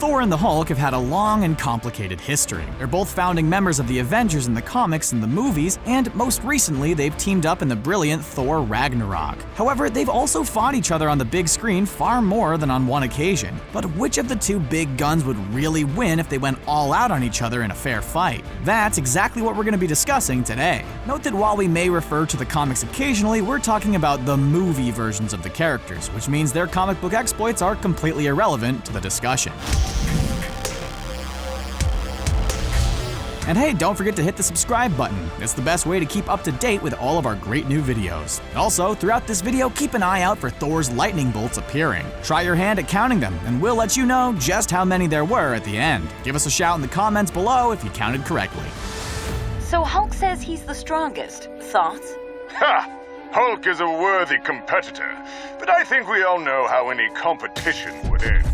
Thor and the Hulk have had a long and complicated history. They're both founding members of the Avengers in the comics and the movies, and most recently they've teamed up in the brilliant Thor Ragnarok. However, they've also fought each other on the big screen far more than on one occasion. But which of the two big guns would really win if they went all out on each other in a fair fight? That's exactly what we're going to be discussing today. Note that while we may refer to the comics occasionally, we're talking about the movie versions of the characters, which means their comic book exploits are completely irrelevant to the discussion. And hey, don't forget to hit the subscribe button. It's the best way to keep up to date with all of our great new videos. Also, throughout this video, keep an eye out for Thor's lightning bolts appearing. Try your hand at counting them, and we'll let you know just how many there were at the end. Give us a shout in the comments below if you counted correctly. So Hulk says he's the strongest. Thoughts? Ha! Hulk is a worthy competitor, but I think we all know how any competition would end.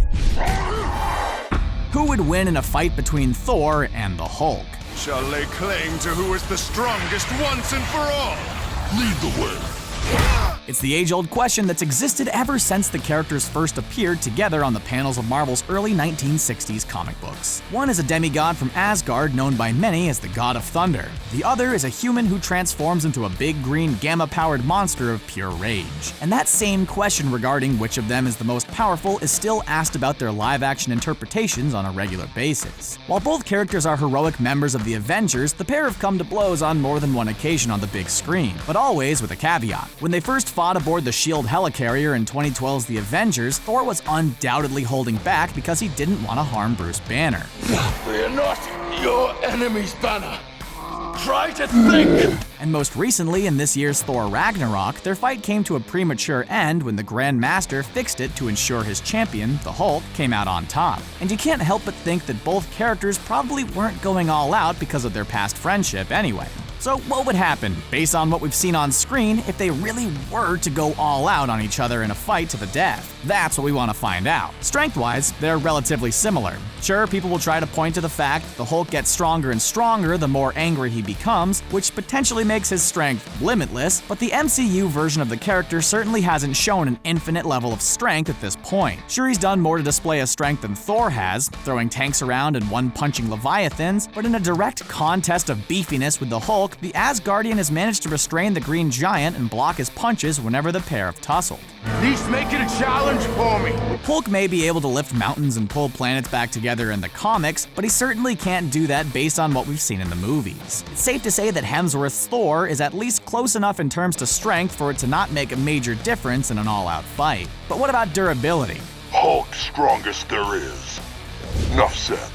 Who would win in a fight between Thor and the Hulk? Shall lay claim to who is the strongest once and for all. Lead the way. It's the age-old question that's existed ever since the characters first appeared together on the panels of Marvel's early 1960s comic books. One is a demigod from Asgard known by many as the God of Thunder. The other is a human who transforms into a big green gamma-powered monster of pure rage. And that same question regarding which of them is the most powerful is still asked about their live-action interpretations on a regular basis. While both characters are heroic members of the Avengers, the pair have come to blows on more than one occasion on the big screen, but always with a caveat. When they first fought aboard the S.H.I.E.L.D. helicarrier in 2012's The Avengers, Thor was undoubtedly holding back because he didn't want to harm Bruce Banner. We are not your enemy's Banner. Try to think! And most recently, in this year's Thor Ragnarok, their fight came to a premature end when the Grand Master fixed it to ensure his champion, the Hulk, came out on top. And you can't help but think that both characters probably weren't going all out because of their past friendship anyway. So what would happen, based on what we've seen on screen, if they really were to go all out on each other in a fight to the death? That's what we want to find out. Strength-wise, they're relatively similar. Sure, people will try to point to the fact the Hulk gets stronger and stronger the more angry he becomes, which potentially makes his strength limitless, but the MCU version of the character certainly hasn't shown an infinite level of strength at this point. Sure, he's done more to display his strength than Thor has, throwing tanks around and one-punching leviathans, but in a direct contest of beefiness with the Hulk, the Asgardian has managed to restrain the Green Giant and block his punches whenever the pair have tussled. At least make it a challenge for me. Hulk may be able to lift mountains and pull planets back together in the comics, but he certainly can't do that based on what we've seen in the movies. It's safe to say that Hemsworth's Thor is at least close enough in terms to strength for it to not make a major difference in an all-out fight. But what about durability? Hulk strongest there is. Enough said.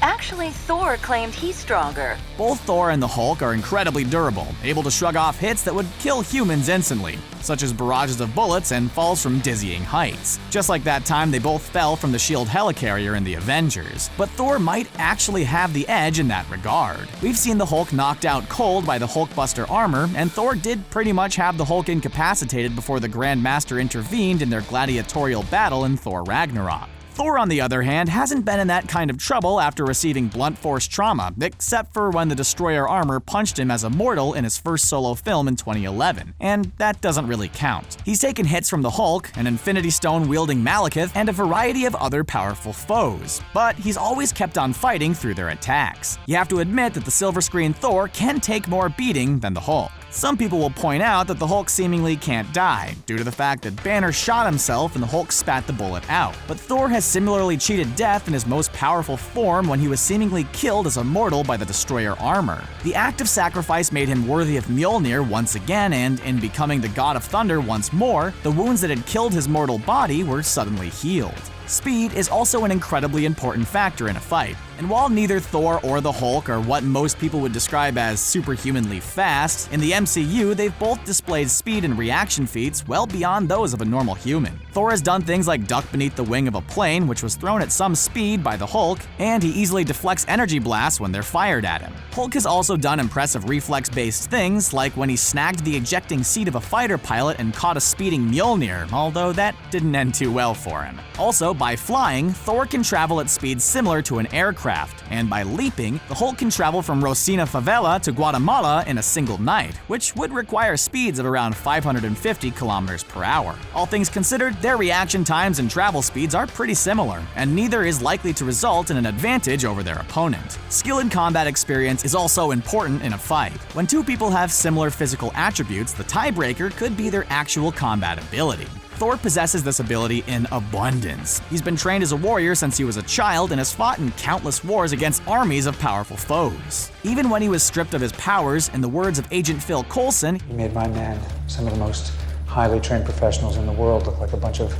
Actually, Thor claimed he's stronger. Both Thor and the Hulk are incredibly durable, able to shrug off hits that would kill humans instantly, such as barrages of bullets and falls from dizzying heights. Just like that time they both fell from the S.H.I.E.L.D. helicarrier in The Avengers. But Thor might actually have the edge in that regard. We've seen the Hulk knocked out cold by the Hulkbuster armor, and Thor did pretty much have the Hulk incapacitated before the Grand Master intervened in their gladiatorial battle in Thor Ragnarok. Thor, on the other hand, hasn't been in that kind of trouble after receiving blunt force trauma, except for when the Destroyer armor punched him as a mortal in his first solo film in 2011, and that doesn't really count. He's taken hits from the Hulk, an Infinity Stone-wielding Malekith, and a variety of other powerful foes, but he's always kept on fighting through their attacks. You have to admit that the silver screen Thor can take more beating than the Hulk. Some people will point out that the Hulk seemingly can't die, due to the fact that Banner shot himself and the Hulk spat the bullet out. But Thor has similarly cheated death in his most powerful form when he was seemingly killed as a mortal by the Destroyer armor. The act of sacrifice made him worthy of Mjolnir once again, and in becoming the God of Thunder once more, the wounds that had killed his mortal body were suddenly healed. Speed is also an incredibly important factor in a fight, and while neither Thor or the Hulk are what most people would describe as superhumanly fast, in the MCU they've both displayed speed and reaction feats well beyond those of a normal human. Thor has done things like duck beneath the wing of a plane which was thrown at some speed by the Hulk, and he easily deflects energy blasts when they're fired at him. Hulk has also done impressive reflex-based things, like when he snagged the ejecting seat of a fighter pilot and caught a speeding Mjolnir, although that didn't end too well for him. Also, by flying, Thor can travel at speeds similar to an aircraft aircraft, and by leaping, the Hulk can travel from Rosina Favela to Guatemala in a single night, which would require speeds of around 550 kilometers per hour. All things considered, their reaction times and travel speeds are pretty similar, and neither is likely to result in an advantage over their opponent. Skill in combat experience is also important in a fight. When two people have similar physical attributes, the tiebreaker could be their actual combat ability. Thor possesses this ability in abundance. He's been trained as a warrior since he was a child and has fought in countless wars against armies of powerful foes. Even when he was stripped of his powers, in the words of Agent Phil Coulson, "He made my men, some of the most highly trained professionals in the world, look like a bunch of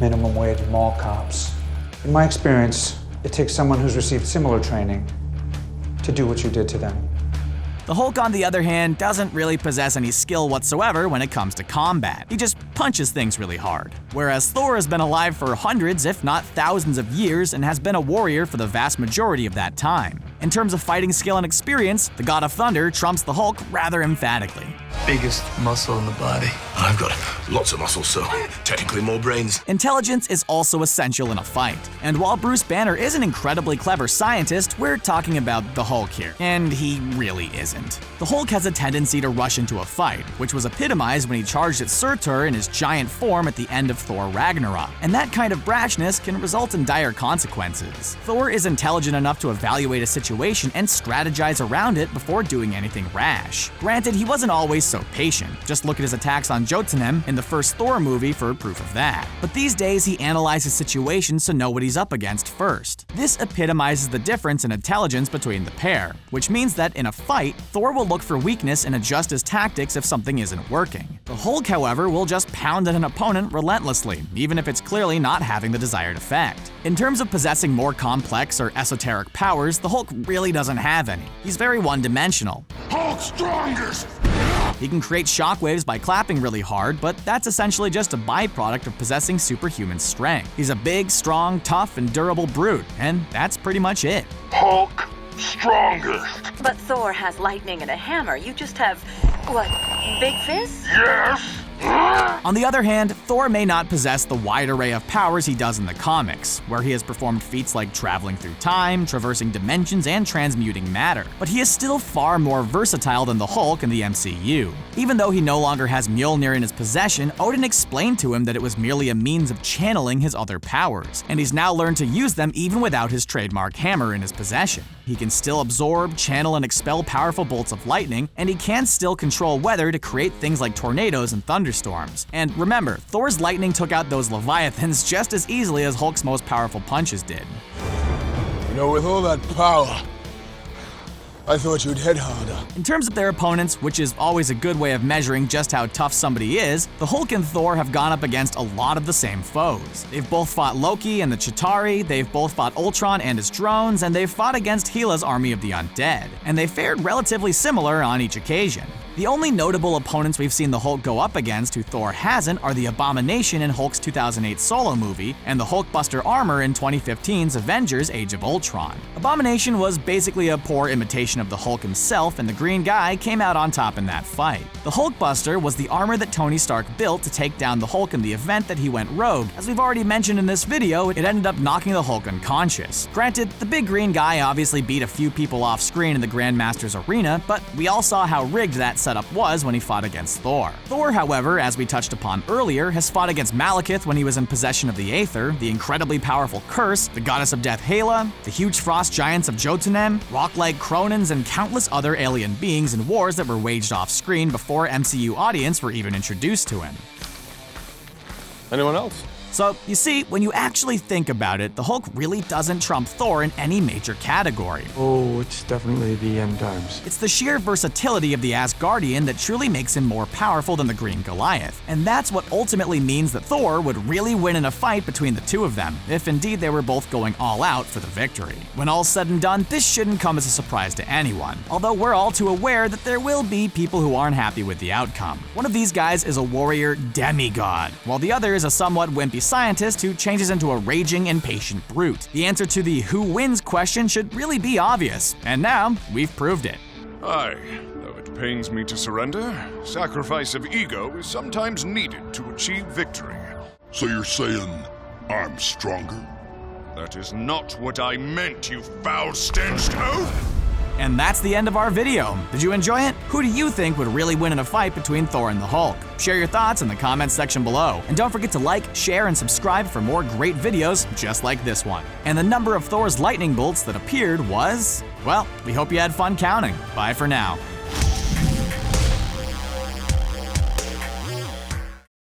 minimum wage mall cops. In my experience, it takes someone who's received similar training to do what you did to them." The Hulk, on the other hand, doesn't really possess any skill whatsoever when it comes to combat. He just punches things really hard. Whereas Thor has been alive for hundreds, if not thousands of years, and has been a warrior for the vast majority of that time. In terms of fighting skill and experience, the God of Thunder trumps the Hulk rather emphatically. Biggest muscle in the body. I've got lots of muscles, so technically more brains. Intelligence is also essential in a fight. And while Bruce Banner is an incredibly clever scientist, we're talking about the Hulk here. And he really isn't. The Hulk has a tendency to rush into a fight, which was epitomized when he charged at Surtur in his giant form at the end of Thor Ragnarok. And that kind of brashness can result in dire consequences. Thor is intelligent enough to evaluate a situation and strategize around it before doing anything rash. Granted, he wasn't always so patient. Just look at his attacks on Jotunheim in the first Thor movie for proof of that. But these days, he analyzes situations to know what he's up against first. This epitomizes the difference in intelligence between the pair, which means that in a fight, Thor will look for weakness and adjust his tactics if something isn't working. The Hulk, however, will just pound at an opponent relentlessly, even if it's clearly not having the desired effect. In terms of possessing more complex or esoteric powers, the Hulk really doesn't have any. He's very one-dimensional. Hulk strongest! He can create shockwaves by clapping really hard, but that's essentially just a byproduct of possessing superhuman strength. He's a big, strong, tough, and durable brute, and that's pretty much it. Hulk strongest. But Thor has lightning and a hammer. You just have, what, big fists? Yes. On the other hand, Thor may not possess the wide array of powers he does in the comics, where he has performed feats like traveling through time, traversing dimensions, and transmuting matter. But he is still far more versatile than the Hulk in the MCU. Even though he no longer has Mjolnir in his possession, Odin explained to him that it was merely a means of channeling his other powers, and he's now learned to use them even without his trademark hammer in his possession. He can still absorb, channel, and expel powerful bolts of lightning, and he can still control weather to create things like tornadoes and thunderstorms. And remember, Thor's lightning took out those leviathans just as easily as Hulk's most powerful punches did. You know, with all that power, I thought you'd hit harder. In terms of their opponents, which is always a good way of measuring just how tough somebody is, the Hulk and Thor have gone up against a lot of the same foes. They've both fought Loki and the Chitauri, they've both fought Ultron and his drones, and they've fought against Hela's army of the undead. And they fared relatively similar on each occasion. The only notable opponents we've seen the Hulk go up against who Thor hasn't are the Abomination in Hulk's 2008 solo movie and the Hulkbuster armor in 2015's Avengers Age of Ultron. Abomination was basically a poor imitation of the Hulk himself, and the green guy came out on top in that fight. The Hulkbuster was the armor that Tony Stark built to take down the Hulk in the event that he went rogue. As we've already mentioned in this video, it ended up knocking the Hulk unconscious. Granted, the big green guy obviously beat a few people off screen in the Grandmaster's arena, but we all saw how rigged that setup was when he fought against Thor. Thor, however, as we touched upon earlier, has fought against Malekith when he was in possession of the Aether, the incredibly powerful Curse, the goddess of death Hela, the huge frost giants of Jotunheim, rock-like Cronins, and countless other alien beings in wars that were waged off-screen before MCU audience were even introduced to him. Anyone else? So, you see, when you actually think about it, the Hulk really doesn't trump Thor in any major category. Oh, it's definitely the end times. It's the sheer versatility of the Asgardian that truly makes him more powerful than the Green Goliath. And that's what ultimately means that Thor would really win in a fight between the two of them, if indeed they were both going all out for the victory. When all's said and done, this shouldn't come as a surprise to anyone, although we're all too aware that there will be people who aren't happy with the outcome. One of these guys is a warrior demigod, while the other is a somewhat wimpy scientist who changes into a raging, impatient brute. The answer to the who wins question should really be obvious, and now we've proved it. Aye, though it pains me to surrender, sacrifice of ego is sometimes needed to achieve victory. So you're saying I'm stronger? That is not what I meant, you foul-stenched oaf! And that's the end of our video. Did you enjoy it? Who do you think would really win in a fight between Thor and the Hulk? Share your thoughts in the comments section below. And don't forget to like, share, and subscribe for more great videos just like this one. And the number of Thor's lightning bolts that appeared was, well, we hope you had fun counting. Bye for now.